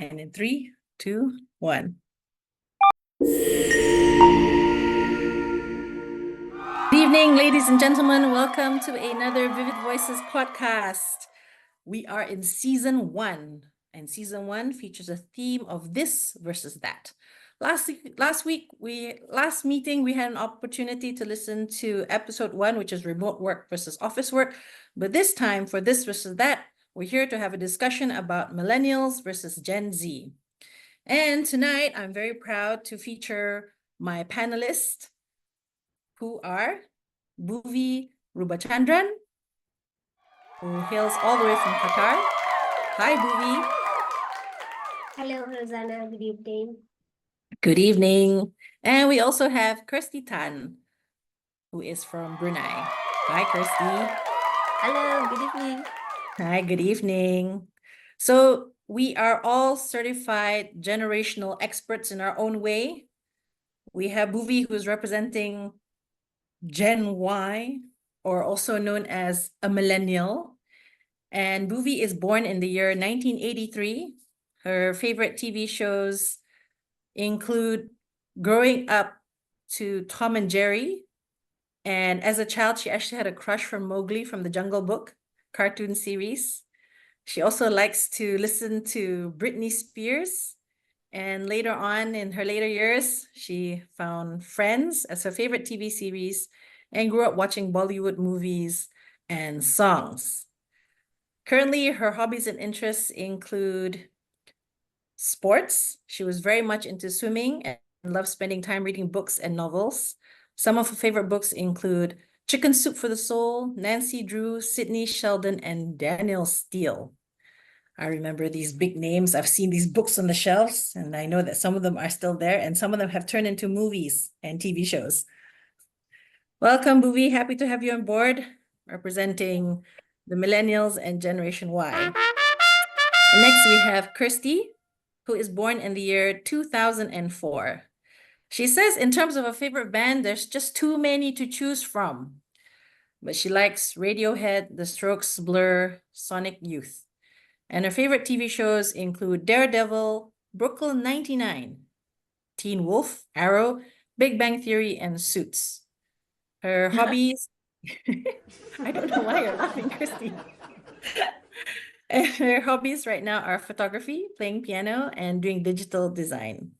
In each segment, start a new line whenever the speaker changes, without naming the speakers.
And in 3, 2, 1. Good evening, ladies and gentlemen. Welcome to another Vivid Voices podcast. We are in season 1, and season 1 features a theme of this versus that. Last meeting, we had an opportunity to listen to episode 1, which is remote work versus office work. But this time, for this versus that, we're here to have a discussion about Millennials versus Gen Z. And tonight, I'm very proud to feature my panelists, who are Bhuvi Rubachandran, who hails all the way from Qatar. Hi, Bhuvi.
Hello, Rozana. Good evening.
Good evening. And we also have Kirsty Tan, who is from Brunei. Hi, Kirsty.
Hello, good evening.
Hi, good evening. So we are all certified generational experts in our own way. We have Bhuvi, who is representing Gen Y, or also known as a millennial. And Bhuvi is born in the year 1983. Her favorite TV shows include growing up to Tom and Jerry. And as a child, she actually had a crush from Mowgli from the Jungle Book cartoon series. She also likes to listen to Britney Spears. And later on, in her later years, she found Friends as her favorite TV series and grew up watching Bollywood movies and songs. Currently, her hobbies and interests include sports. She was very much into swimming and loved spending time reading books and novels. Some of her favorite books include Chicken Soup for the Soul, Nancy Drew, Sidney Sheldon, and Daniel Steele. I remember these big names. I've seen these books on the shelves, and I know that some of them are still there, and some of them have turned into movies and TV shows. Welcome, Bhuvi. Happy to have you on board, representing the Millennials and Generation Y. And next, we have Kirsty, who is born in the year 2004. She says in terms of a favorite band, there's just too many to choose from. But she likes Radiohead, The Strokes, Blur, Sonic Youth. And her favorite TV shows include Daredevil, Brooklyn 99, Teen Wolf, Arrow, Big Bang Theory, and Suits. Her hobbies... I don't know why you're laughing, Kirsty. Her hobbies right now are photography, playing piano, and doing digital design.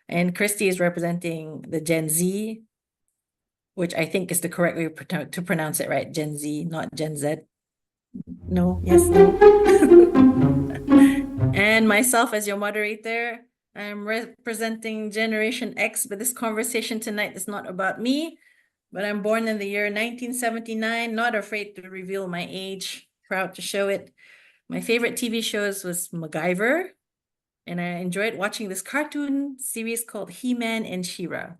And Kirsty is representing the Gen Z, which I think is the correct way to pronounce it, right? Gen Z, not Gen Z. No, yes, no. And myself as your moderator, I'm representing Generation X, but this conversation tonight is not about me, but I'm born in the year 1979, not afraid to reveal my age, proud to show it. My favorite TV shows was MacGyver, and I enjoyed watching this cartoon series called He-Man and She-Ra.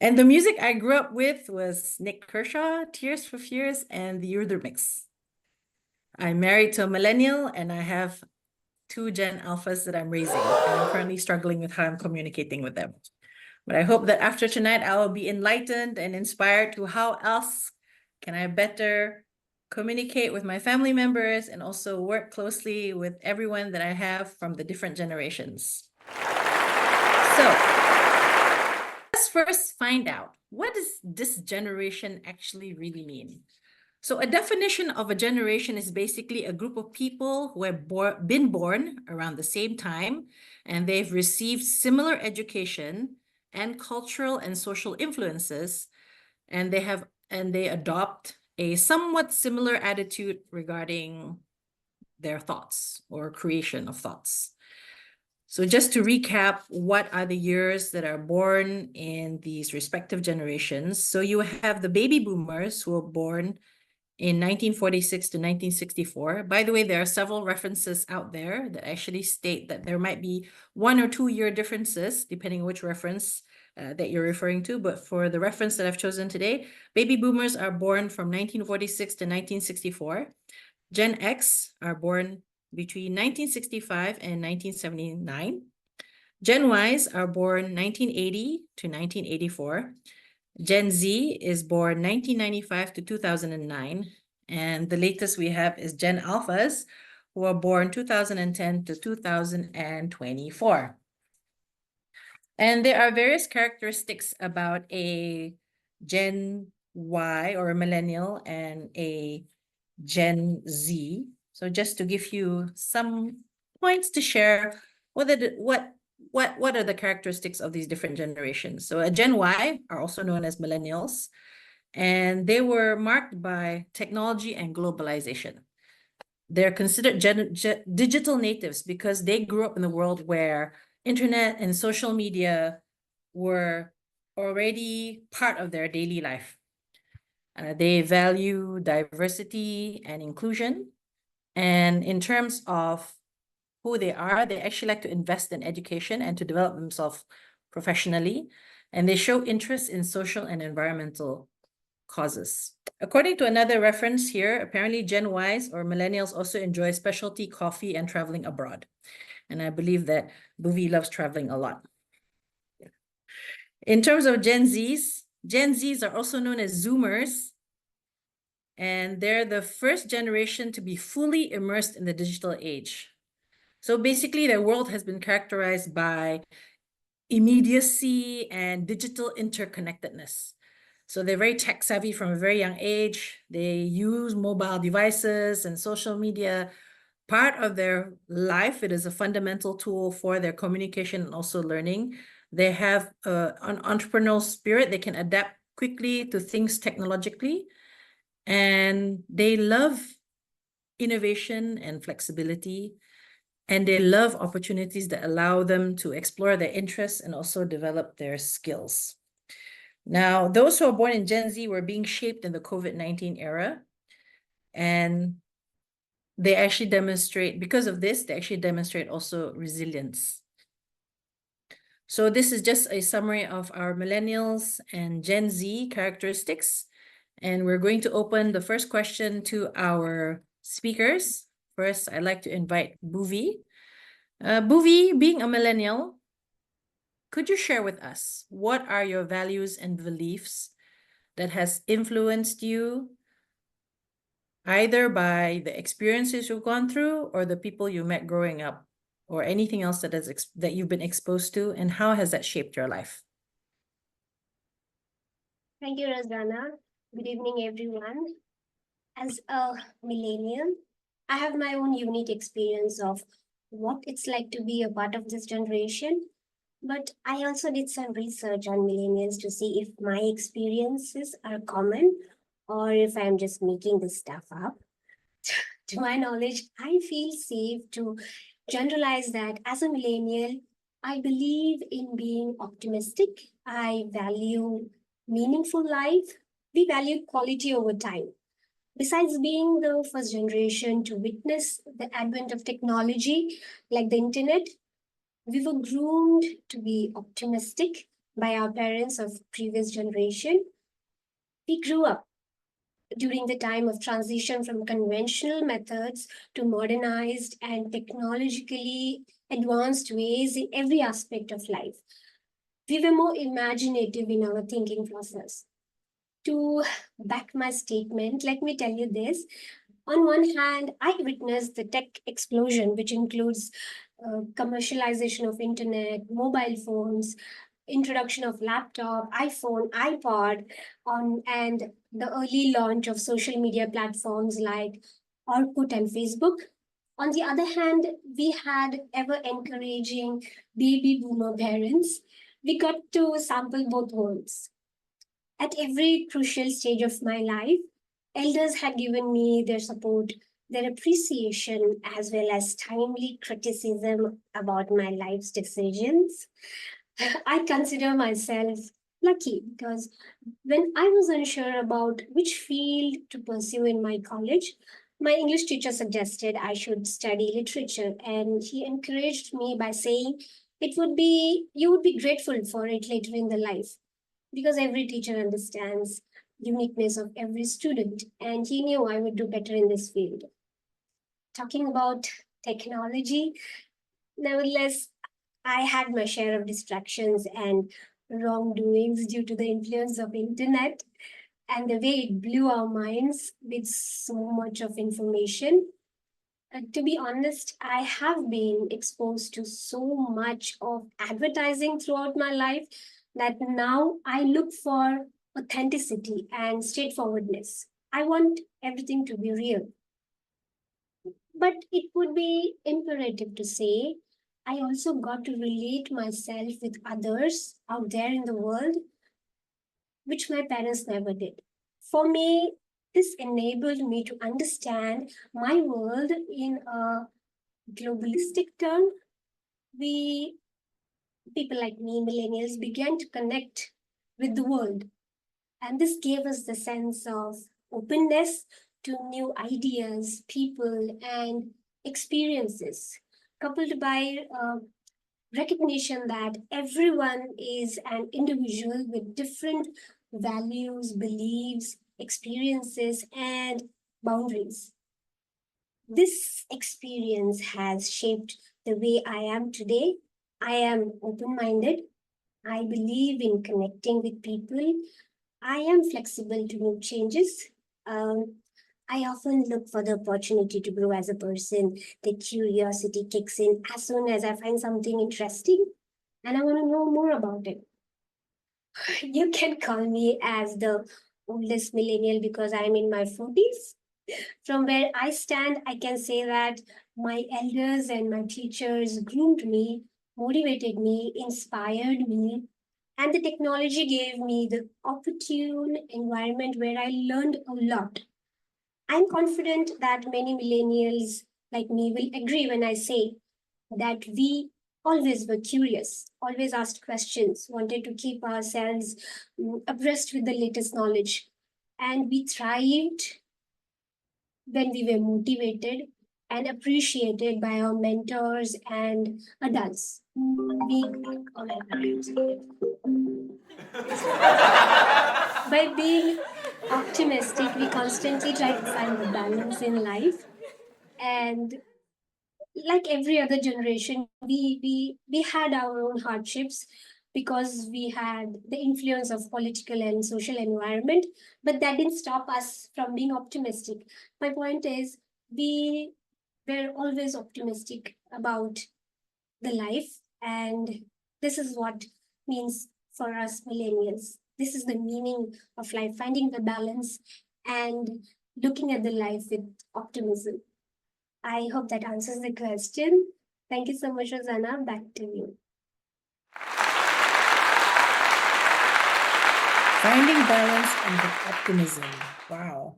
And the music I grew up with was Nick Kershaw, Tears for Fears, and the Eurythmics. I'm married to a millennial, and I have 2 Gen Alphas that I'm raising, and I'm currently struggling with how I'm communicating with them. But I hope that after tonight, I will be enlightened and inspired to how else can I better communicate with my family members and also work closely with everyone that I have from the different generations. So let's first find out, what does this generation actually really mean? So a definition of a generation is basically a group of people who have been born around the same time, and they've received similar education and cultural and social influences, and they adopt a somewhat similar attitude regarding their thoughts or creation of thoughts. So just to recap, what are the years that are born in these respective generations? So you have the baby boomers who were born in 1946 to 1964. By the way, there are several references out there that actually state that there might be 1 or 2 year differences, depending which reference that you're referring to. But for the reference that I've chosen today, baby boomers are born from 1946 to 1964. Gen X are born between 1965 and 1979. Gen Ys are born 1980 to 1984. Gen Z is born 1995 to 2009. And the latest we have is Gen Alphas, who were born 2010 to 2024. And there are various characteristics about a Gen Y or a millennial and a Gen Z. So just to give you some points to share, what are the characteristics of these different generations? So a Gen Y are also known as millennials, and they were marked by technology and globalization. They're considered digital natives because they grew up in a world where internet and social media were already part of their daily life. They value diversity and inclusion. And in terms of who they are, they actually like to invest in education and to develop themselves professionally. And they show interest in social and environmental causes. According to another reference here, apparently Gen Ys or millennials also enjoy specialty coffee and traveling abroad. And I believe that Bhuvi loves traveling a lot. In terms of Gen Zs are also known as Zoomers. And they're the first generation to be fully immersed in the digital age. So basically, their world has been characterized by immediacy and digital interconnectedness. So they're very tech savvy from a very young age. They use mobile devices and social media. Part of their life, it is a fundamental tool for their communication and also learning. They have an entrepreneurial spirit. They can adapt quickly to things technologically. And they love innovation and flexibility. And they love opportunities that allow them to explore their interests and also develop their skills. Now, those who are born in Gen Z were being shaped in the COVID-19 era. And they actually demonstrate, because of this, they actually demonstrate also resilience. So this is just a summary of our millennials and Gen Z characteristics. And we're going to open the first question to our speakers. First, I'd like to invite Bhuvi. Bhuvi, being a millennial, could you share with us what are your values and beliefs that has influenced you either by the experiences you've gone through or the people you met growing up or anything else that you've been exposed to, and how has that shaped your life?
Thank you, Rozana. Good evening, everyone. As a millennial, I have my own unique experience of what it's like to be a part of this generation. But I also did some research on millennials to see if my experiences are common or if I'm just making this stuff up. To my knowledge, I feel safe to generalize that as a millennial, I believe in being optimistic. I value meaningful life. We value quality over time. Besides being the first generation to witness the advent of technology like the internet, we were groomed to be optimistic by our parents of previous generation. We grew up during the time of transition from conventional methods to modernized and technologically advanced ways in every aspect of life. We were more imaginative in our thinking process. To back my statement, let me tell you this. On one hand, I witnessed the tech explosion, which includes commercialization of internet, mobile phones, introduction of laptop, iPhone, iPod, and the early launch of social media platforms like Orkut and Facebook. On the other hand, we had ever encouraging baby boomer parents. We got to sample both worlds. At every crucial stage of my life, elders had given me their support, their appreciation, as well as timely criticism about my life's decisions. I consider myself lucky because when I was unsure about which field to pursue in my college, my English teacher suggested I should study literature, and he encouraged me by saying you would be grateful for it later in the life because every teacher understands uniqueness of every student, and he knew I would do better in this field. Talking about technology, nevertheless, I had my share of distractions and wrongdoings due to the influence of internet and the way it blew our minds with so much of information. To be honest, I have been exposed to so much of advertising throughout my life that now I look for authenticity and straightforwardness. I want everything to be real. But it would be imperative to say I also got to relate myself with others out there in the world, which my parents never did. For me, this enabled me to understand my world in a globalistic term. We, people like me, millennials, began to connect with the world. And this gave us the sense of openness to new ideas, people, and experiences, coupled by recognition that everyone is an individual with different values, beliefs, experiences, and boundaries. This experience has shaped the way I am today. I am open minded. I believe in connecting with people. I am flexible to new changes. Um, I often look for the opportunity to grow as a person. The curiosity kicks in as soon as I find something interesting and I want to know more about it. You can call me as the oldest millennial because I'm in my 40s. From where I stand, I can say that my elders and my teachers groomed me, motivated me, inspired me, and the technology gave me the opportune environment where I learned a lot. I'm confident that many millennials like me will agree when I say that we always were curious, always asked questions, wanted to keep ourselves abreast with the latest knowledge. And we thrived when we were motivated and appreciated by our mentors and adults. By being optimistic, we constantly try to find the balance in life. And like every other generation, we had our own hardships because we had the influence of political and social environment, but that didn't stop us from being optimistic. My point is, we were always optimistic about the life, and this is what means for us millennials. This is the meaning of life, finding the balance and looking at the life with optimism. I hope that answers the question. Thank you so much, Rozana. Back to you.
Finding balance and with optimism. Wow.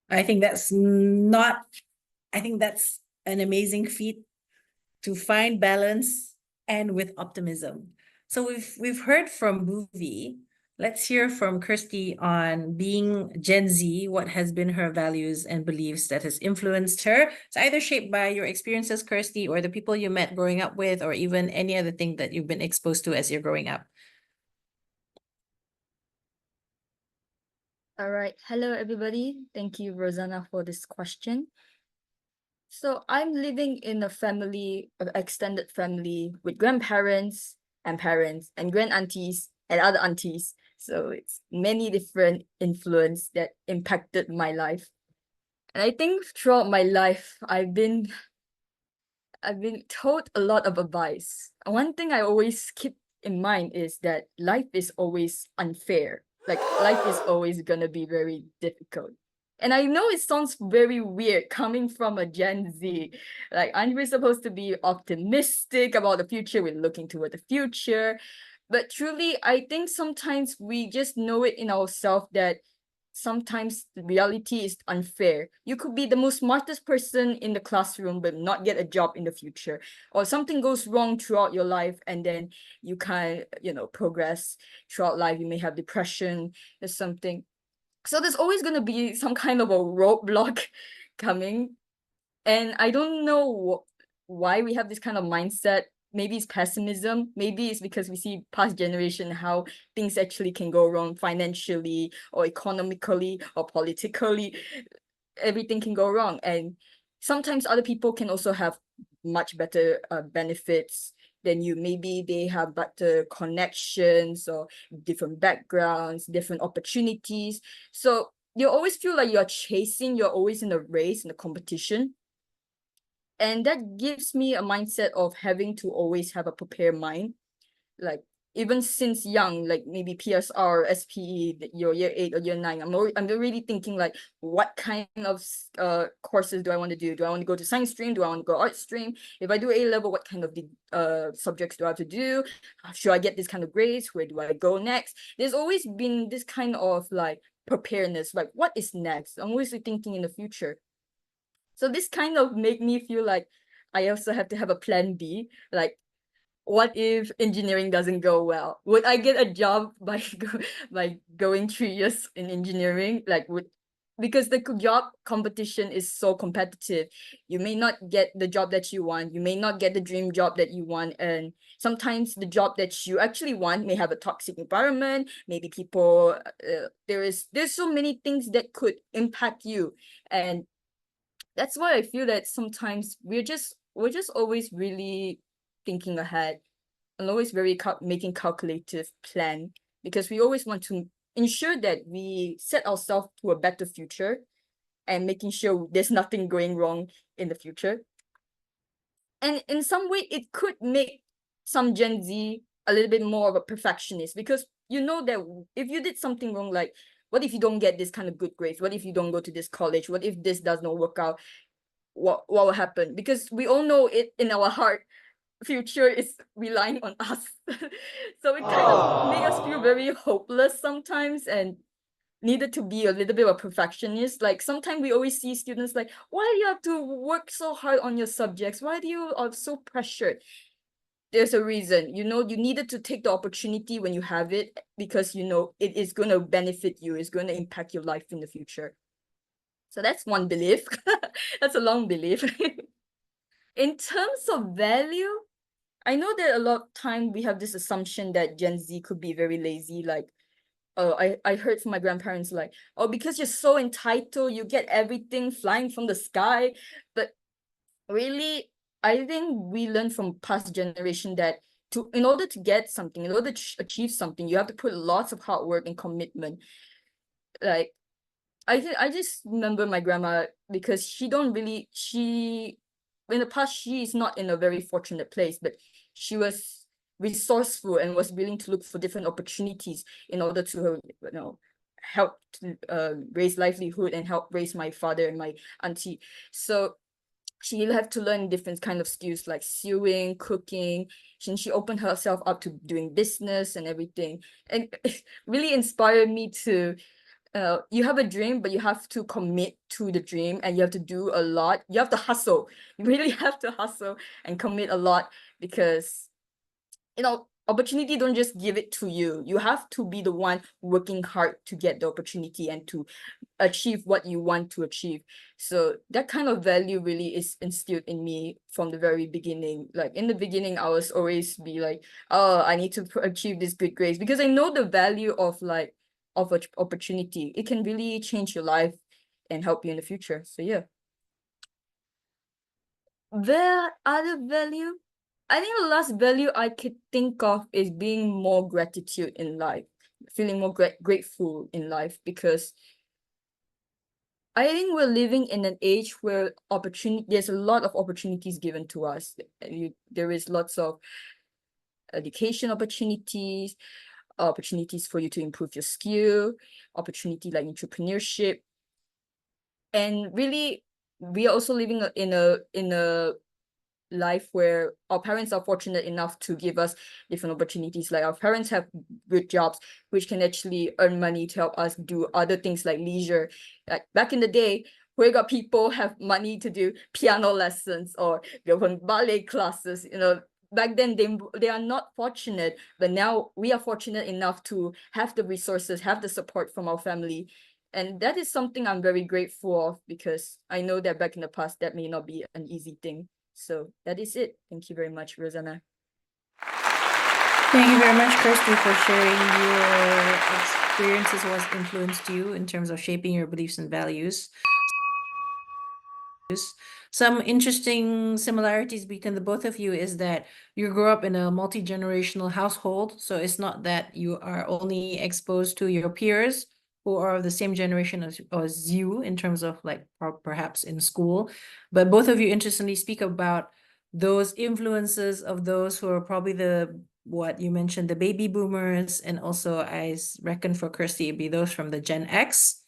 I think that's an amazing feat to find balance and with optimism. So we've heard from Bhuvi. Let's hear from Kirsty on being Gen Z, what has been her values and beliefs that has influenced her. It's either shaped by your experiences, Kirsty, or the people you met growing up with, or even any other thing that you've been exposed to as you're growing up.
All right. Hello, everybody. Thank you, Rozana, for this question. So I'm living in a family, an extended family with grandparents and parents and grand aunties and other aunties. So it's many different influence that impacted my life. And I think throughout my life, I've been told a lot of advice. One thing I always keep in mind is that life is always unfair. Like life is always gonna be very difficult. And I know it sounds very weird coming from a Gen Z. Like, aren't we supposed to be optimistic about the future? We're looking toward the future. But truly, I think sometimes we just know it in ourselves that sometimes the reality is unfair. You could be the most smartest person in the classroom but not get a job in the future, or something goes wrong throughout your life and then you can't progress throughout life. You may have depression or something. So there's always going to be some kind of a roadblock coming, and I don't know why we have this kind of mindset. Maybe it's pessimism. Maybe it's because we see past generation how things actually can go wrong financially or economically or politically. Everything can go wrong. And sometimes other people can also have much better benefits than you. Maybe they have better connections or different backgrounds, different opportunities. So you always feel like you're always in a race, in a competition. And that gives me a mindset of having to always have a prepared mind. Like even since young, like maybe PSR, SPE, your year 8 or year 9, I'm really thinking like, what kind of courses do I want to do? Do I want to go to science stream? Do I want to go art stream? If I do A level, what kind of subjects do I have to do? Should I get this kind of grades? Where do I go next? There's always been this kind of like preparedness, like what is next? I'm always thinking in the future. So this kind of make me feel like I also have to have a plan B. Like, what if engineering doesn't go well? Would I get a job by by going 3 years in engineering? Like, because the job competition is so competitive. You may not get the job that you want. You may not get the dream job that you want. And sometimes the job that you actually want may have a toxic environment. Maybe people, there's so many things that could impact you. And that's why I feel that sometimes we're just always really thinking ahead and always very making calculative plan, because we always want to ensure that we set ourselves to a better future and making sure there's nothing going wrong in the future. And in some way, it could make some Gen Z a little bit more of a perfectionist, because you know that if you did something wrong, like what if you don't get this kind of good grades? What if you don't go to this college? What if this does not work out? What will happen? Because we all know it in our heart, future is relying on us. So it kind of make us feel very hopeless sometimes, and needed to be a little bit of a perfectionist. Like sometimes we always see students like, why do you have to work so hard on your subjects? Why do you are so pressured? There's a reason. You know, you needed to take the opportunity when you have it, because you know it is going to benefit you, it's going to impact your life in the future. So that's one belief. That's a long belief. In terms of value, I know that a lot of time we have this assumption that Gen Z could be very lazy. Like, I heard from my grandparents like, oh, because you're so entitled, you get everything flying from the sky. But really, I think we learned from past generation that in order to get something, in order to achieve something, you have to put lots of hard work and commitment. Like, I just remember my grandma, because she in the past, she is not in a very fortunate place, but she was resourceful and was willing to look for different opportunities in order to, help to raise livelihood and help raise my father and my auntie. So she have to learn different kind of skills like sewing, cooking. She opened herself up to doing business and everything, and it really inspired me to you have a dream, but you have to commit to the dream, and you have to do a lot. You have to hustle. You really have to hustle and commit a lot, because opportunity don't just give it to you. You have to be the one working hard to get the opportunity and to achieve what you want to achieve. So that kind of value really is instilled in me from the very beginning. Like in the beginning, I was always be like, oh, I need to achieve this good grades, because I know the value of opportunity. It can really change your life and help you in the future. So yeah. The other value, I think the last value I could think of is being more gratitude in life, feeling more grateful in life, because I think we're living in an age where there's a lot of opportunities given to us. There is lots of education opportunities for you to improve your skill, opportunity like entrepreneurship. And really, we are also living in a life where our parents are fortunate enough to give us different opportunities. Like our parents have good jobs which can actually earn money to help us do other things like leisure. Like back in the day, we got people have money to do piano lessons or go on ballet classes. Back then they are not fortunate, but now we are fortunate enough to have the resources, have the support from our family. And that is something I'm very grateful of, because I know that back in the past that may not be an easy thing. So that is it. Thank you very much, Rozana.
Thank you very much, Kirsty, for sharing your experiences, what's influenced you in terms of shaping your beliefs and values. Some interesting similarities between the both of you is that you grew up in a multi-generational household. So it's not that you are only exposed to your peers, who are of the same generation as you in terms of like perhaps in school, but both of you interestingly speak about those influences of those who are probably what you mentioned, the baby boomers, and also I reckon for Kirsty, it'd be those from the Gen X,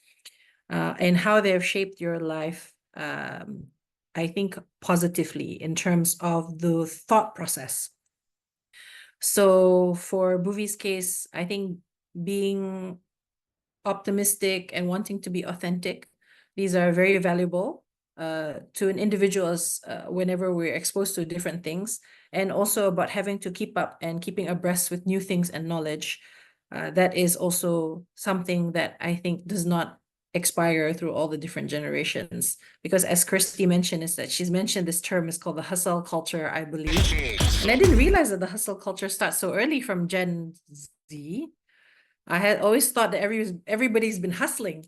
and how they have shaped your life, I think positively in terms of the thought process. So for Bhuvi's case, I think being optimistic and wanting to be authentic, these are very valuable to an individual whenever we're exposed to different things, and also about having to keep up and keeping abreast with new things and knowledge. That is also something that I think does not expire through all the different generations, because as Kirsty mentioned, is that she's mentioned this term is called the hustle culture, I believe, and I didn't realize that the hustle culture starts so early from Gen Z. I had always thought that everybody's been hustling.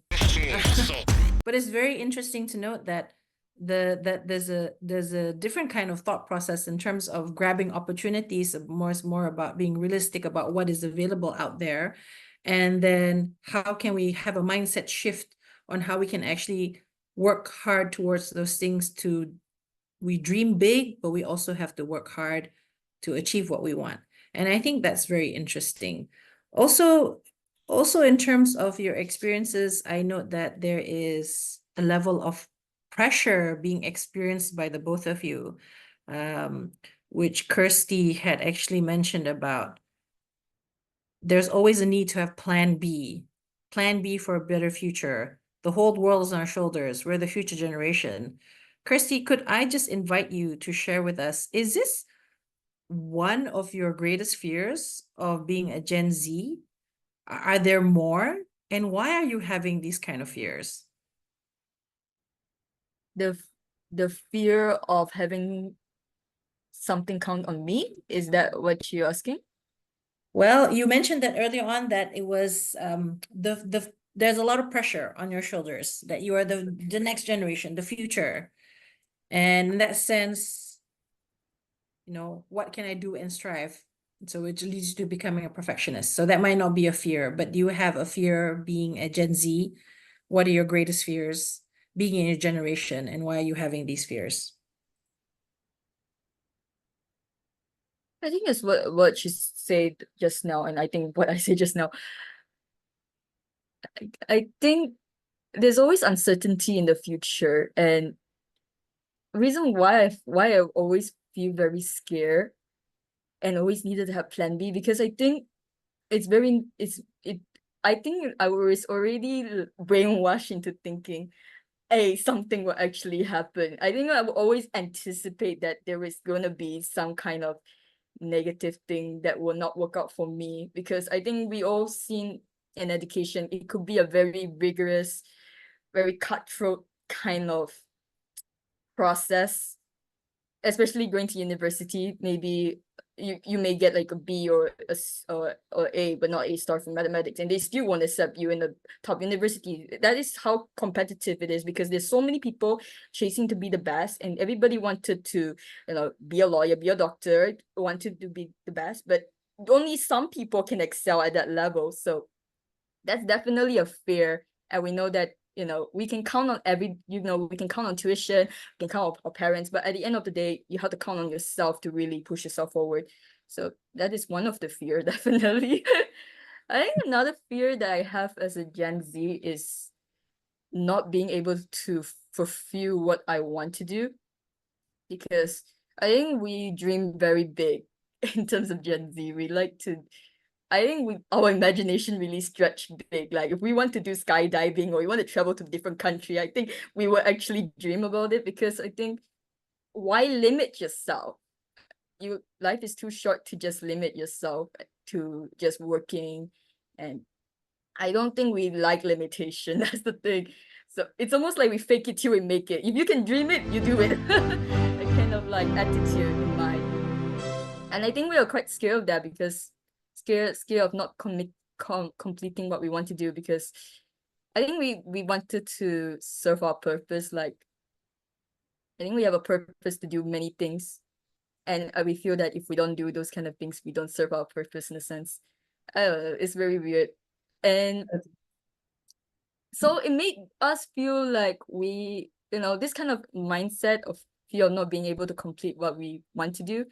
But it's very interesting to note that there's a different kind of thought process in terms of grabbing opportunities, more about being realistic about what is available out there. And then how can we have a mindset shift on how we can actually work hard towards those things. We dream big, but we also have to work hard to achieve what we want. And I think that's very interesting. Also in terms of your experiences, I note that there is a level of pressure being experienced by the both of you, which Kirsty had actually mentioned about. There's always a need to have plan B for a better future. The whole world is on our shoulders. We're the future generation. Kirsty, could I just invite you to share with us, is this one of your greatest fears of being a Gen Z? Are there more? And why are you having these kind of fears?
The fear of having something count on me, is that what you're asking?
Well, you mentioned that earlier on that it was there's a lot of pressure on your shoulders, that you are the next generation, the future. And in that sense, what can I do and strive? So it leads to becoming a perfectionist. So that might not be a fear, but do you have a fear being a Gen Z? What are your greatest fears being in your generation, and why are you having these fears?
I think it's what she said just now, and I think what I said just now. I think there's always uncertainty in the future, and reason why I always feel very scared and always needed to have plan B, because I think I think I was already brainwashed into thinking, hey, something will actually happen. I think I will always anticipate that there is gonna be some kind of negative thing that will not work out for me, because I think we all seen in education, it could be a very rigorous, very cutthroat kind of process, especially going to university. Maybe you may get like a B or A, but not A star for mathematics, and they still won't accept you in the top university. That is how competitive it is, because there's so many people chasing to be the best, and everybody wanted to, be a lawyer, be a doctor, wanted to be the best, but only some people can excel at that level. So that's definitely a fear, and we know that we can count on we can count on tuition, we can count on our parents, but at the end of the day, you have to count on yourself to really push yourself forward. So that is one of the fear, definitely. I think another fear that I have as a Gen Z is not being able to fulfill what I want to do, because I think we dream very big in terms of Gen Z. We like to, I think our imagination really stretch big. Like if we want to do skydiving or we want to travel to a different country, I think we will actually dream about it, because I think, why limit yourself? Life is too short to just limit yourself to just working. And I don't think we like limitation. That's the thing. So it's almost like we fake it till we make it. If you can dream it, you do it. A kind of like attitude in mind. And I think we are quite scared of that, because scared of not completing what we want to do, because I think we wanted to serve our purpose. Like, I think we have a purpose to do many things, and we feel that if we don't do those kind of things, we don't serve our purpose in a sense. I don't know, it's very weird. And So it made us feel like we, this kind of mindset of fear of not being able to complete what we want to do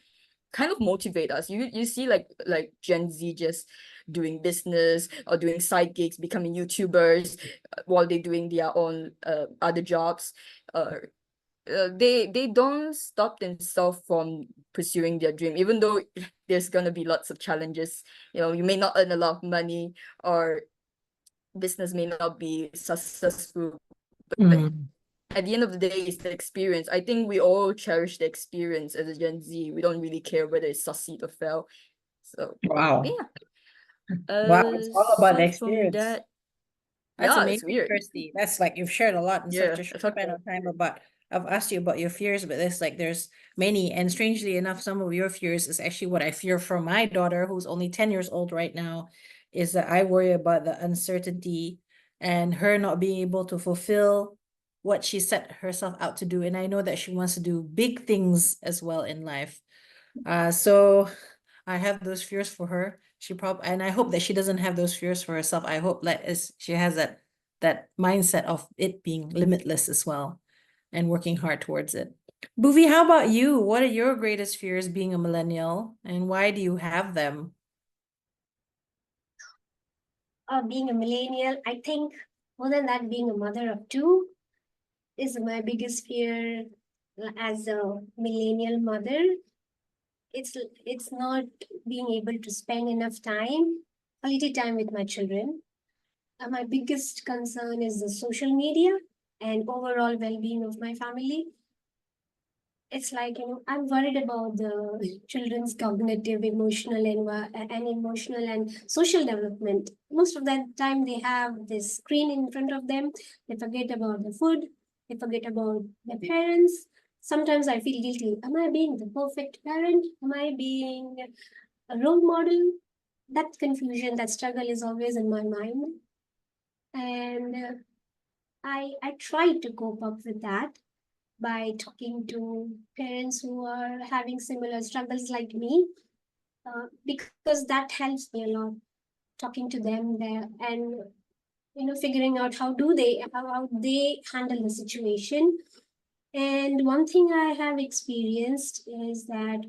kind of motivate us. You see like Gen Z just doing business or doing side gigs, becoming YouTubers while they're doing their own other jobs. They don't stop themselves from pursuing their dream, even though there's gonna be lots of challenges. You may not earn a lot of money, or business may not be successful, but at the end of the day, it's the experience. I think we all cherish the experience as a Gen Z. We don't really care whether it's succeed or fail. So
Wow.
yeah.
Wow, it's all about the
Aside from
experience.
that,
That's
yeah, it's
amazing,
weird.
Kirsty. That's like you've shared a lot in
Yeah,
such a short span of time about. I've asked you about your fears, but there's many, and strangely enough, some of your fears is actually what I fear for my daughter, who's only 10 years old right now, is that I worry about the uncertainty and her not being able to fulfill what she set herself out to do. And I know that she wants to do big things as well in life. So I have those fears for her. And I hope that she doesn't have those fears for herself. I hope she has that mindset of it being limitless as well and working hard towards it. Bhuvi, how about you? What are your greatest fears being a millennial, and why do you have them?
Being a millennial, I think more than that, being a mother of two is my biggest fear as a millennial mother. It's not being able to spend enough quality time with my children. My biggest concern is the social media and overall well-being of my family. It's like, I'm worried about the children's cognitive, emotional and social development. Most of the time they have this screen in front of them. They forget about the food. They forget about their parents. Sometimes I feel guilty. Am I being the perfect parent? Am I being a role model? That confusion, that struggle is always in my mind. And I try to cope up with that by talking to parents who are having similar struggles like me, because that helps me a lot. Talking to them there and figuring out how they handle the situation. And one thing I have experienced is that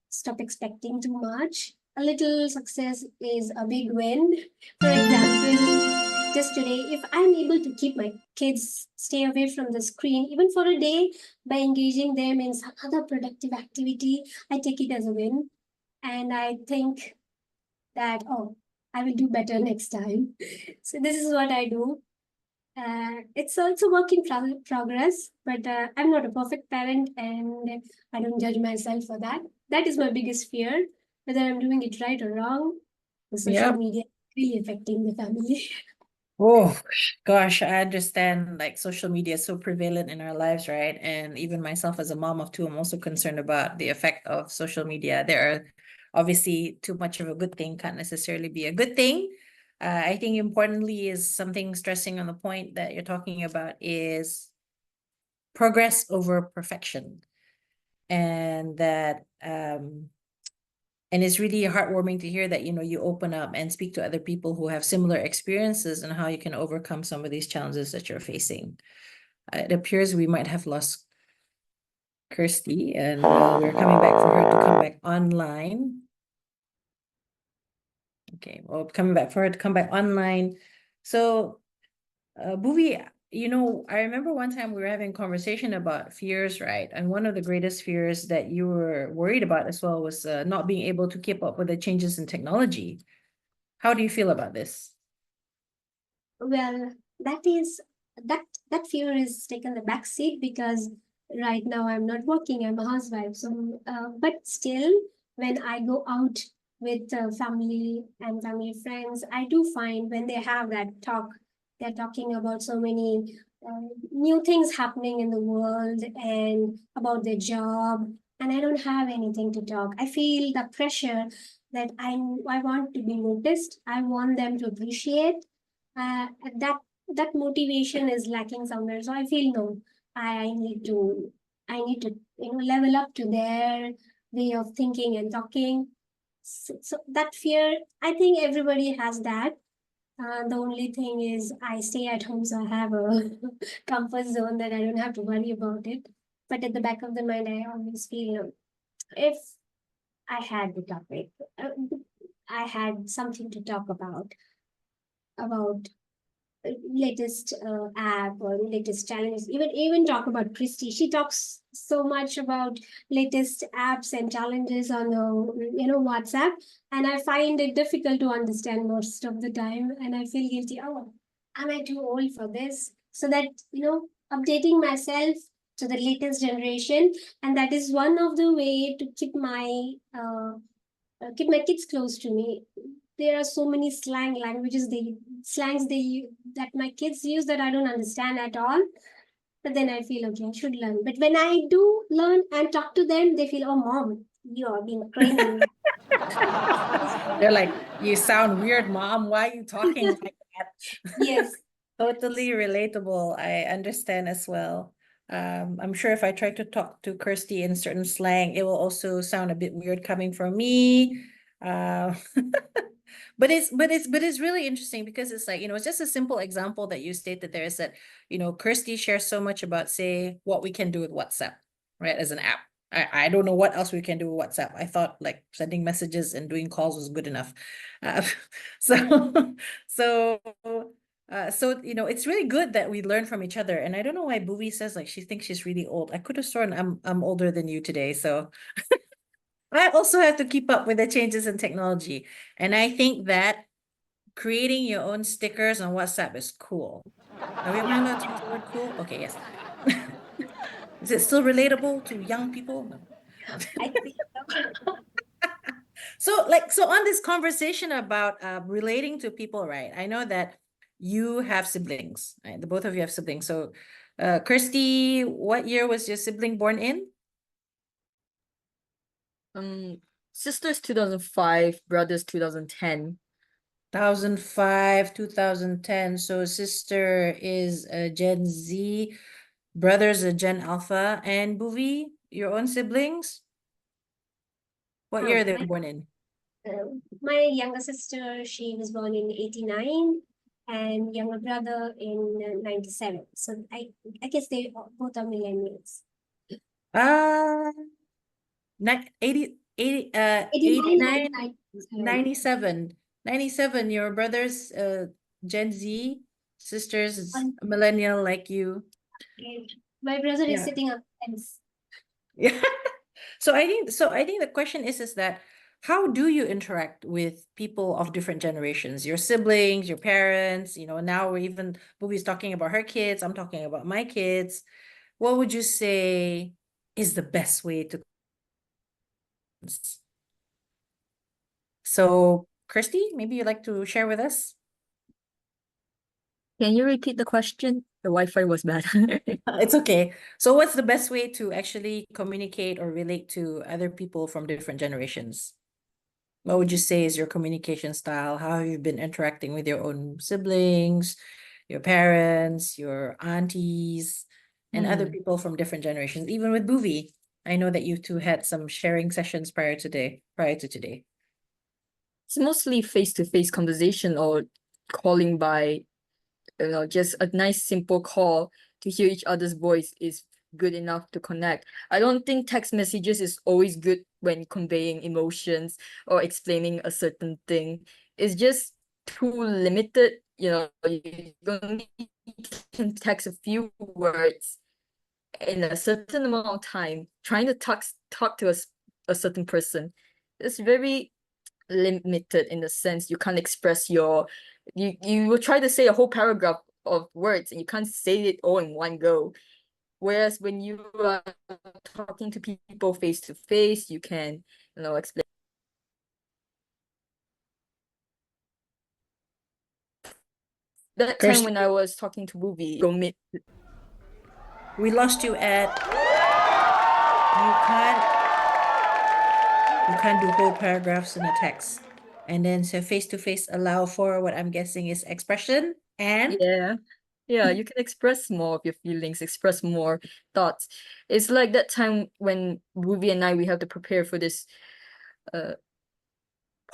stop expecting too much. A little success is a big win. For example, just today, if I'm able to keep my kids stay away from the screen, even for a day, by engaging them in some other productive activity, I take it as a win. And I think that, oh, I will do better next time. So this is what I do. It's also work in progress, but I'm not a perfect parent and I don't judge myself for that. That is my biggest fear, whether I'm doing it right or wrong. The social
Yep.
media really affecting the family.
Oh gosh, I understand like social media is so prevalent in our lives, right? And even myself as a mom of two, I'm also concerned about the effect of social media. There are obviously too much of a good thing can't necessarily be a good thing. I think importantly is something stressing on the point that you're talking about is progress over perfection. And that and it's really heartwarming to hear that you open up and speak to other people who have similar experiences and how you can overcome some of these challenges that you're facing. It appears we might have lost Kirsty, and we're coming back for her to come back online. Okay, well, coming back for her to come back online. So, Bhuvi, I remember one time we were having a conversation about fears, right? And one of the greatest fears that you were worried about as well was not being able to keep up with the changes in technology. How do you feel about this?
Well, that fear is taken the back seat because right now I'm not working. I'm a housewife. So, but still, when I go out with family and family friends, I do find when they have that talk, they're talking about so many new things happening in the world and about their job, and I don't have anything to talk. I feel the pressure that I want to be noticed. I want them to appreciate uh, that that motivation is lacking somewhere. So I feel no, I need to I need to level up to their way of thinking and talking. So that fear, I think everybody has that. The only thing is I stay at home, so I have a comfort zone that I don't have to worry about it. But at the back of the mind, I always feel if I had the topic, I had something to talk about latest app or latest challenges. Even talk about Christy. She talks so much about latest apps and challenges on WhatsApp, and I find it difficult to understand most of the time, and I feel guilty. Oh, am I too old for this? So that updating myself to the latest generation, and that is one of the way to keep my kids close to me. There are so many slangs that my kids use that I don't understand at all. But then I feel okay, I should learn. But when I do learn and talk to them, they feel, oh mom, you are being crazy.
They're like, you sound weird, mom. Why are you talking like that?
Yes.
Totally relatable. I understand as well. I'm sure if I try to talk to Kirsty in certain slang, it will also sound a bit weird coming from me. But it's really interesting because it's like, it's just a simple example that you stated there is that, Kirsty shares so much about, say, what we can do with WhatsApp, right, as an app. I don't know what else we can do with WhatsApp. I thought like sending messages and doing calls was good enough. So so it's really good that we learn from each other. And I don't know why Bhuvi says like she thinks she's really old. I could have sworn I'm older than you today. So I also have to keep up with the changes in technology. And I think that creating your own stickers on WhatsApp is cool. Are we allowed to use the word cool? Okay, yes. Is it still relatable to young people? No.
I think so.
So on this conversation about relating to people, right? I know that you have siblings, right? The both of you have siblings. So, Kirsty, what year was your sibling born in?
Sisters 2005, brothers 2010.
2005, 2010. So sister is a Gen Z, brother's a Gen Alpha, and Bhuvi, your own siblings? What year
Oh,
are they born in?
my younger sister, she was born in 89, and younger brother in 97. So I guess they both are millennials.
Uh, 89, 97. 97, your brother's Gen Z, sister's is a millennial like you.
Okay. My brother is
Yeah.
sitting up fence.
Yeah. So I think the question is that how do you interact with people of different generations, your siblings, your parents, now we're even Bhuvi's talking about her kids, I'm talking about my kids. What would you say is the best way to? So, Kirsty, maybe you'd like to share with us?
Can you repeat the question? The Wi-Fi was bad.
It's okay. So what's the best way to actually communicate or relate to other people from different generations? What would you say is your communication style? How have you been interacting with your own siblings, your parents, your aunties, and other people from different generations, even with Bhuvi? I know that you two had some sharing sessions prior to today.
It's mostly face-to-face conversation or calling by, just a nice simple call to hear each other's voice is good enough to connect. I don't think text messages is always good when conveying emotions or explaining a certain thing. It's just too limited. You only can text a few words in a certain amount of time. Trying to talk to a certain person, it's very limited in the sense you can't express you will try to say a whole paragraph of words and you can't say it all in one go. Whereas when you are talking to people face to face, you can, explain. That time when I was talking to Bhuvi,
We lost you at you can't do whole paragraphs in a text. And then so face to face allow for what I'm guessing is expression and
yeah, you can express more of your feelings, express more thoughts. It's like that time when Bhuvi and I we have to prepare for this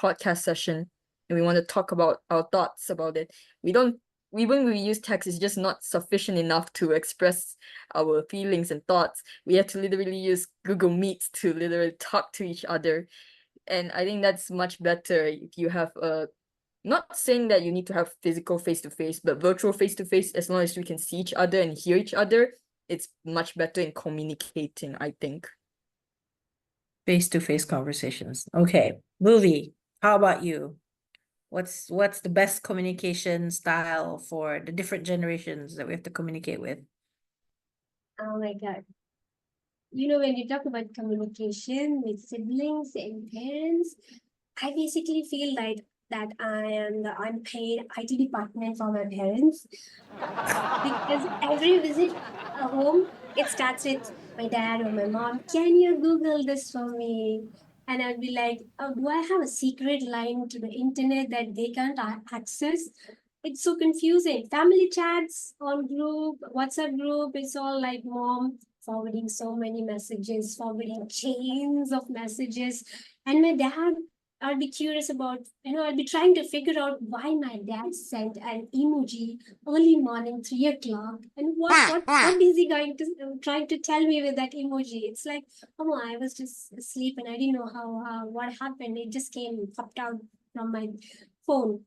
podcast session. and we want to talk about our thoughts about it. We don't, even when we use text, it's just not sufficient enough to express our feelings and thoughts. We have to literally use Google Meets to literally talk to each other. And I think that's much better if you have a, not saying that you need to have physical face-to-face, but virtual face-to-face, as long as we can see each other and hear each other, it's much better in communicating, I think.
Face-to-face conversations. Okay, Bhuvi, how about you? What's the best communication style for the different generations that we have to communicate with?
Oh my God. You know, when you talk about communication with siblings and parents, I basically feel like that I am the unpaid IT department for my parents. Because every visit home, it starts with my dad or my mom, can you Google this for me? And I'd be like, oh, do I have a secret line to the internet that they can't access? It's so confusing. Family chats on group, WhatsApp group, it's all like mom forwarding so many messages, forwarding chains of messages. And my dad, I'll be curious about, I'll be trying to figure out why my dad sent an emoji early morning, 3 o'clock, and what is he going to trying to tell me with that emoji? It's like, oh, I was just asleep and I didn't know how what happened. It just came popped out from my phone.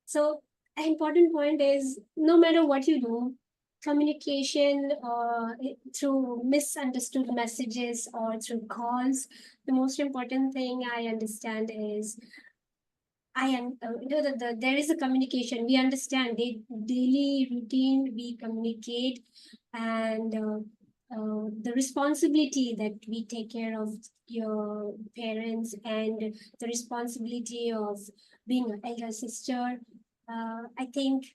So an important point is no matter what you do, communication through misunderstood messages or through calls, the most important thing I understand is I am, there is a communication. We understand daily routine. We communicate, and the responsibility that we take care of your parents, and the responsibility of being an elder sister. I think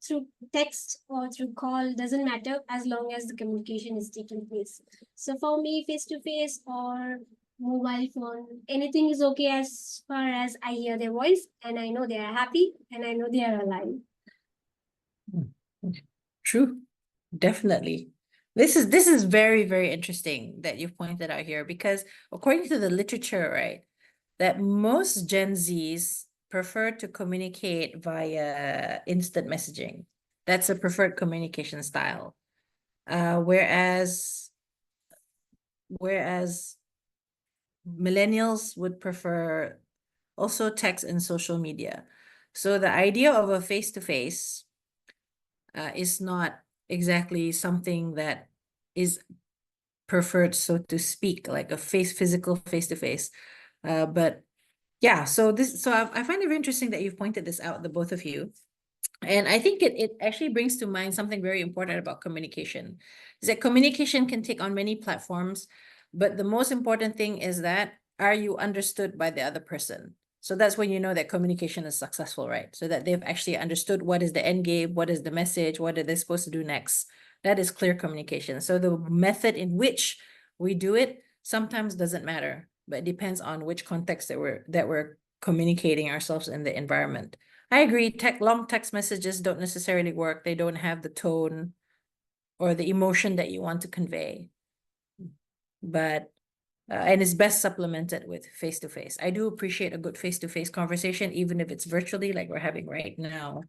through text or through call doesn't matter as long as the communication is taking place. So for me, face to face or mobile phone, anything is okay as far as I hear their voice and I know they are happy and I know they are alive.
True, definitely. This is very, very interesting that you've pointed out here, because according to the literature, right, that most Gen Zs prefer to communicate via instant messaging. That's a preferred communication style. Whereas millennials would prefer also text and social media. So the idea of a face-to-face is not exactly something that is preferred, so to speak, like a physical face-to-face. But yeah, so I find it very interesting that you've pointed this out, the both of you. And I think it actually brings to mind something very important about communication, is that communication can take on many platforms, but the most important thing is that, are you understood by the other person? So that's when you know that communication is successful, right? So that they've actually understood what is the end game, what is the message, what are they supposed to do next. That is clear communication. So the method in which we do it sometimes doesn't matter, but it depends on which context that we're communicating ourselves in the environment. I agree. Long text messages don't necessarily work. They don't have the tone or the emotion that you want to convey. But and it's best supplemented with face-to-face. I do appreciate a good face-to-face conversation, even if it's virtually like we're having right now.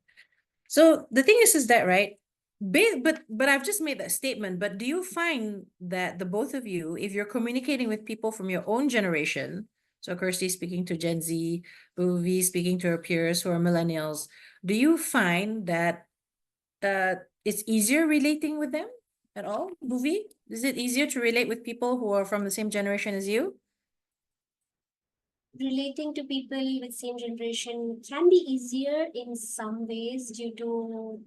So the thing is that, right? But I've just made that statement. But do you find that the both of you, if you're communicating with people from your own generation, so Kirsty speaking to Gen Z, Bhuvi speaking to her peers who are millennials, do you find that it's easier relating with them at all? Bhuvi, is it easier to relate with people who are from the same generation as you?
Relating to people with same generation can be easier in some ways due to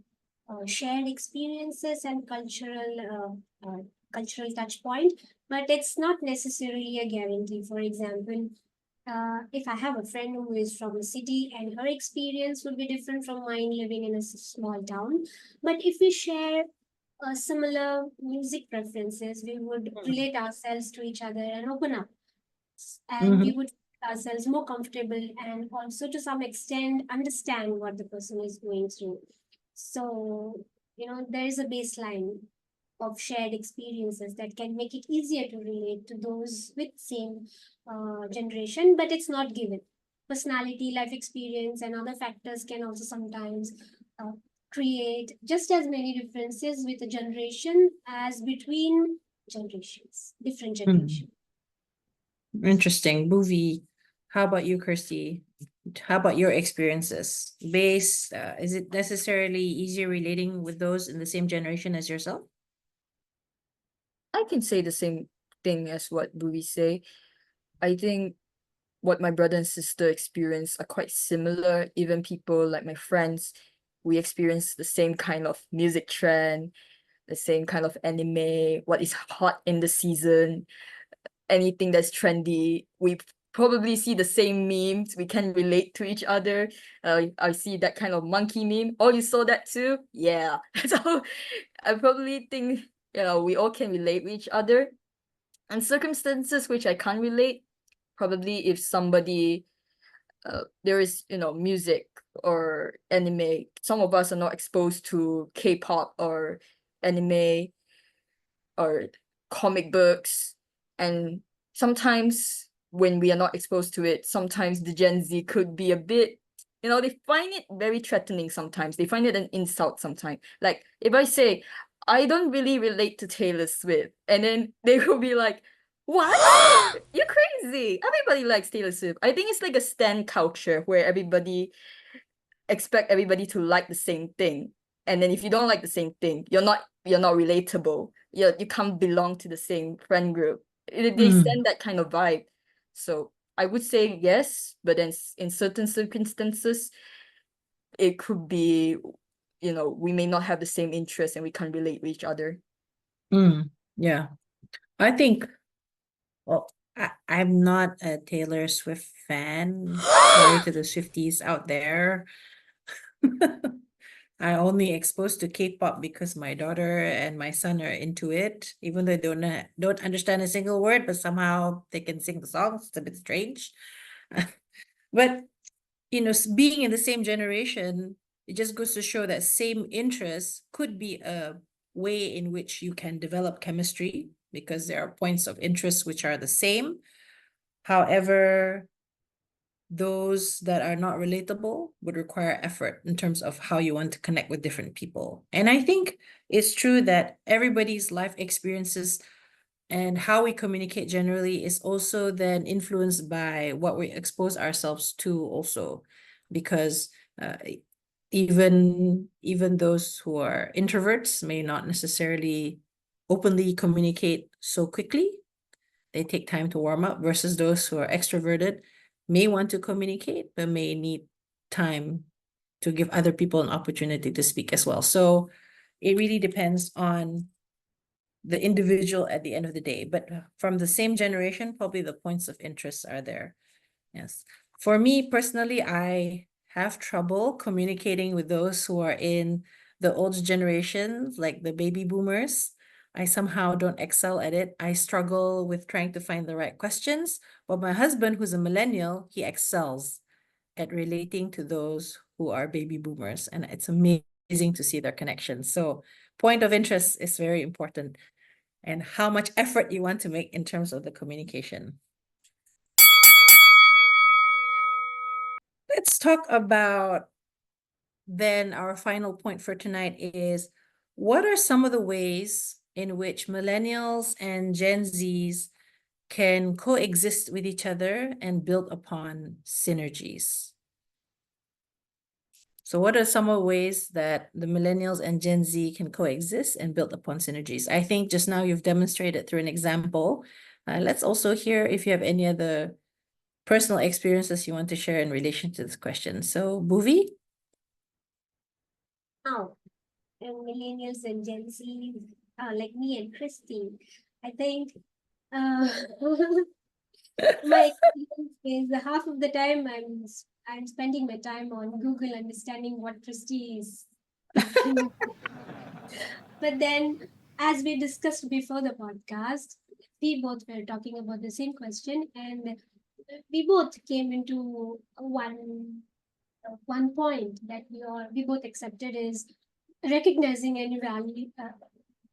shared experiences and cultural touch point, but it's not necessarily a guarantee. For example, if I have a friend who is from a city and her experience will be different from mine living in a small town, but if we share similar music preferences, we would relate ourselves to each other and open up, and we would make ourselves more comfortable and also to some extent understand what the person is going through. So, there is a baseline of shared experiences that can make it easier to relate to those with same generation, but it's not given. personality, life experience, and other factors can also sometimes uh, create just as many differences with a generation as between generations, different generations.
Interesting. Bhuvi, how about you, Kirsty? How about your experiences? Is it necessarily easier relating with those in the same generation as yourself?
I can say the same thing as what Bhuvi say. I think what my brother and sister experience are quite similar. Even people like my friends, we experience the same kind of music trend, the same kind of anime, what is hot in the season, anything that's trendy. We probably see the same memes. We can relate to each other. I see that kind of monkey meme. Oh, you saw that too? Yeah. So I probably think, we all can relate with each other. And circumstances which I can't relate, probably if somebody there is music or anime, some of us are not exposed to K-pop or anime or comic books, and sometimes when we are not exposed to it, sometimes the Gen Z could be a bit, they find it very threatening. Sometimes they find it an insult. Sometimes, like if I say I don't really relate to Taylor Swift, and then they will be like, what? You're crazy. Everybody likes Taylor Swift. I think it's like a stan culture where everybody expect everybody to like the same thing. And then if you don't like the same thing, you're not relatable. You can't belong to the same friend group. They send that kind of vibe. So I would say yes, but then in certain circumstances, it could be, we may not have the same interest and we can't relate with each other.
Yeah. I think, well, I'm not a Taylor Swift fan. Sorry to the Swifties out there. I only exposed to K-pop because my daughter and my son are into it, even though they don't understand a single word, but somehow they can sing the songs. It's a bit strange. But being in the same generation, it just goes to show that same interests could be a way in which you can develop chemistry because there are points of interest which are the same. However, those that are not relatable would require effort in terms of how you want to connect with different people. And I think it's true that everybody's life experiences and how we communicate generally is also then influenced by what we expose ourselves to also, because even those who are introverts may not necessarily openly communicate so quickly. They take time to warm up versus those who are extroverted may want to communicate but may need time to give other people an opportunity to speak as well. So it really depends on the individual at the end of the day. But from the same generation, probably the points of interest are there. Yes. For me personally, I have trouble communicating with those who are in the old generation, like the baby boomers. I somehow don't excel at it. I struggle with trying to find the right questions. But my husband, who's a millennial, he excels at relating to those who are baby boomers. And it's amazing to see their connections. So point of interest is very important, and how much effort you want to make in terms of the communication. Let's talk about then our final point for tonight is, what are some of the ways in which millennials and Gen Zs can coexist with each other and build upon synergies? So what are some of the ways that the millennials and Gen Z can coexist and build upon synergies? I think just now you've demonstrated through an example. Let's also hear if you have any other personal experiences you want to share in relation to this question. So, Bhuvi?
Now, and millennials and Gen Z, like me and Christy, I think uh, my experience is half of the time I'm spending my time on Google understanding what Christy is thinking. But then, as we discussed before the podcast, we both were talking about the same question, and we both came into one point that we both accepted is recognizing and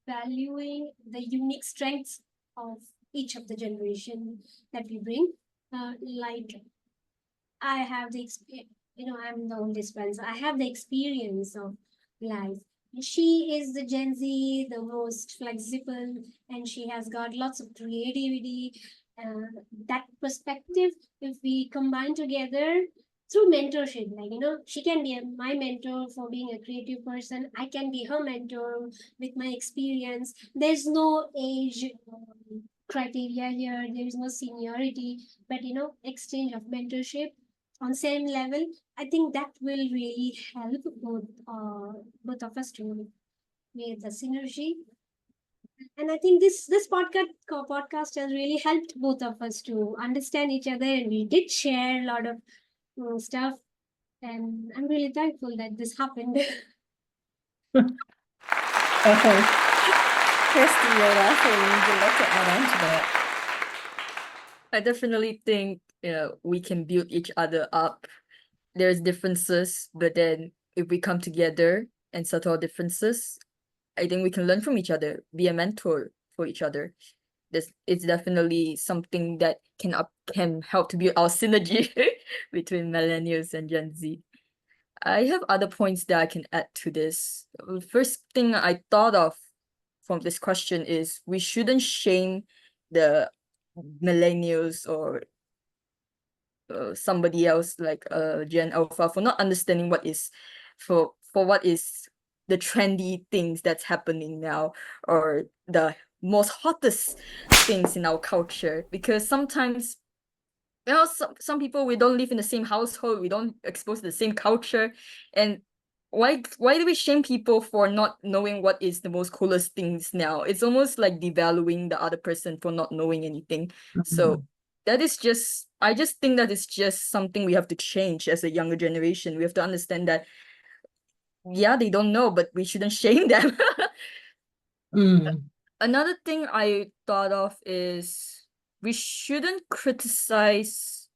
valuing the unique strengths of each of the generation that we bring. Like I have the experience, I'm the oldest one, so I have the experience of life. She is the Gen Z, the most flexible, and she has got lots of creativity. That perspective, if we combine together through mentorship, like, she can be my mentor for being a creative person. I can be her mentor with my experience. There's no age criteria here. There is no seniority, but exchange of mentorship on same level. I think that will really help both of us to create the synergy. And I think this podcast has really helped both of us to understand each other, and we did share a lot of stuff. And I'm really thankful that this happened.
Kirsty, you're laughing. Would you like to add on to that?
I definitely think we can build each other up. There's differences, but then if we come together and settle our differences, I think we can learn from each other, be a mentor for each other. It's definitely something that can help to build our synergy between millennials and Gen Z. I have other points that I can add to this. First thing I thought of from this question is we shouldn't shame the millennials or somebody else like Gen Alpha for not understanding for what is the trendy things that's happening now, or the most hottest things in our culture, because sometimes some people, we don't live in the same household, we don't expose to the same culture, and why do we shame people for not knowing what is the most coolest things now? It's almost like devaluing the other person for not knowing anything. So I just think that it's just something we have to change as a younger generation. We have to understand that, yeah, they don't know, but we shouldn't shame them. Another thing I thought of is we shouldn't criticize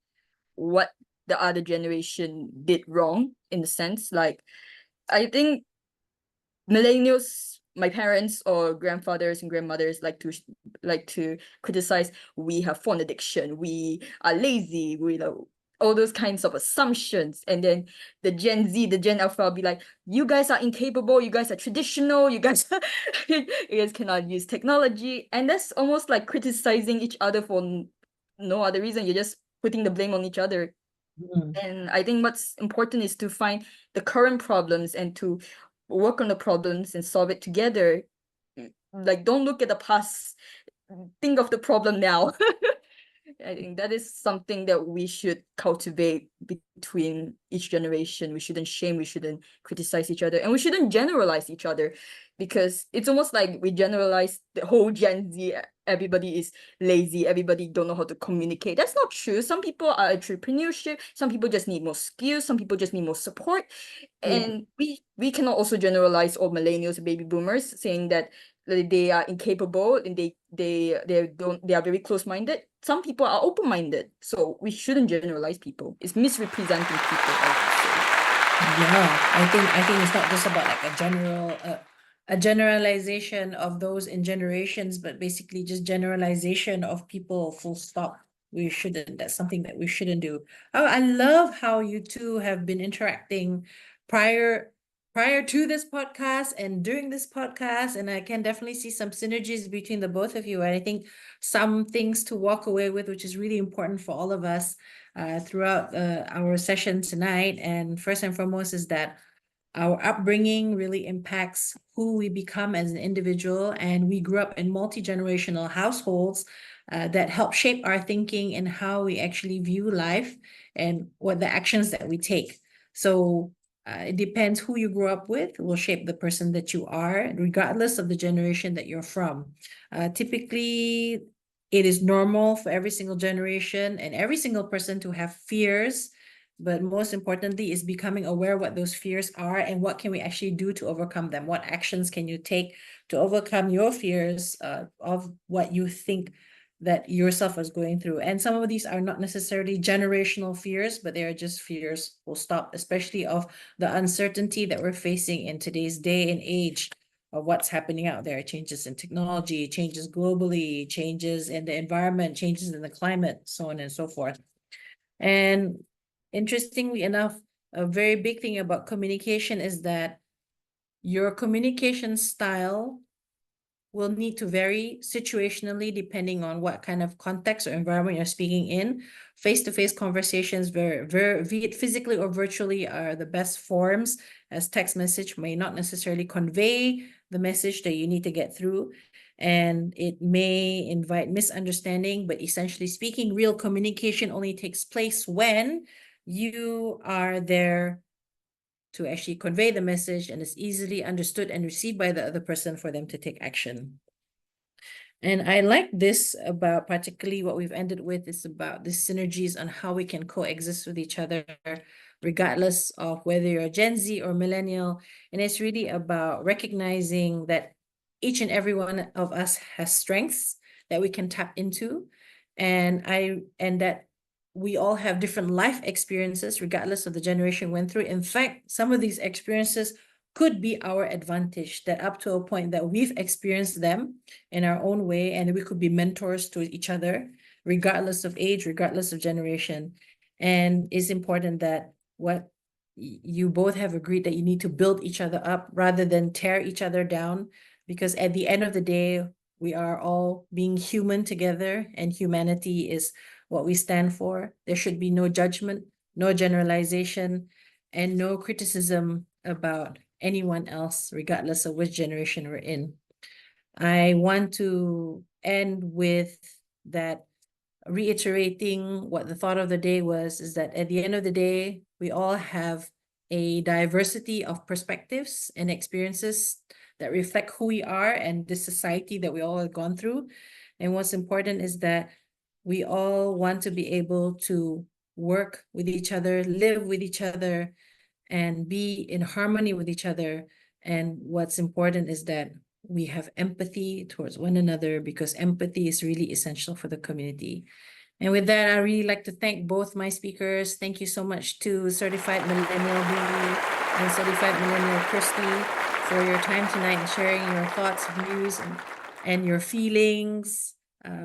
what the other generation did wrong, in the sense, like, I think millennials, my parents or grandfathers and grandmothers, like to criticize, we have phone addiction, we are lazy, we know all those kinds of assumptions. And then the Gen Z, the Gen Alpha will be like, you guys are incapable, you guys are traditional, you guys you guys cannot use technology. And that's almost like criticizing each other for no other reason. You're just putting the blame on each other. And I think what's important is to find the current problems and to work on the problems and solve it together. Like, don't look at the past, think of the problem now. I think that is something that we should cultivate between each generation. We shouldn't shame, we shouldn't criticize each other, and we shouldn't generalize each other, because it's almost like we generalize the whole Gen Z. Everybody is lazy, everybody don't know how to communicate. That's not true. Some people are entrepreneurship, some people just need more skills, some people just need more support. And we cannot also generalize all millennials and baby boomers, saying that they are incapable and they are very close-minded. Some people are open-minded, so we shouldn't generalize people. It's misrepresenting people, I would say.
Yeah, I think it's not just about like a generalization of those in generations, but basically just generalization of people, full stop. We shouldn't. That's something that we shouldn't do. Oh, I love how you two have been interacting prior to this podcast and during this podcast, and I can definitely see some synergies between the both of you. And I think some things to walk away with, which is really important for all of us throughout our session tonight. And first and foremost is that our upbringing really impacts who we become as an individual, and we grew up in multi-generational households that help shape our thinking and how we actually view life and what the actions that we take. So it depends who you grew up with will shape the person that you are, regardless of the generation that you're from. Typically, it is normal for every single generation and every single person to have fears, but most importantly is becoming aware what those fears are and what can we actually do to overcome them. What actions can you take to overcome your fears of what you think that yourself is going through? And some of these are not necessarily generational fears, but they are just fears, full stop, especially of the uncertainty that we're facing in today's day and age of what's happening out there. Changes in technology, changes globally, changes in the environment, changes in the climate, so on and so forth. And interestingly enough, a very big thing about communication is that your communication style will need to vary situationally depending on what kind of context or environment you're speaking in. Face-to-face conversations, be it physically or virtually, are the best forms, as text message may not necessarily convey the message that you need to get through. And it may invite misunderstanding, but essentially speaking, real communication only takes place when you are there to actually convey the message and is easily understood and received by the other person for them to take action. And I like this about particularly what we've ended with is about the synergies on how we can coexist with each other, regardless of whether you're a Gen Z or millennial. And it's really about recognizing that each and every one of us has strengths that we can tap into. And that we all have different life experiences, regardless of the generation went through. In fact, some of these experiences could be our advantage, that up to a point that we've experienced them in our own way, and we could be mentors to each other, regardless of age, regardless of generation. And it's important that what you both have agreed that you need to build each other up rather than tear each other down, because at the end of the day, we are all being human together, and humanity is what we stand for. There should be no judgment, no generalization, and no criticism about anyone else, regardless of which generation we're in. I want to end with that, reiterating what the thought of the day was, is that at the end of the day, we all have a diversity of perspectives and experiences that reflect who we are and the society that we all have gone through. And what's important is that we all want to be able to work with each other, live with each other, and be in harmony with each other. And what's important is that we have empathy towards one another, because empathy is really essential for the community. And with that, I really like to thank both my speakers. Thank you so much to Certified Millennial Bhuvi and Certified Millennial Kirsty for your time tonight and sharing your thoughts, views, and your feelings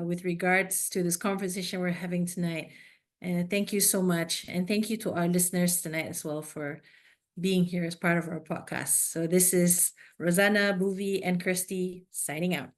with regards to this conversation we're having tonight. And thank you so much. And thank you to our listeners tonight as well for being here as part of our podcast. So this is Rozana, Bhuvi, and Kirsty signing out.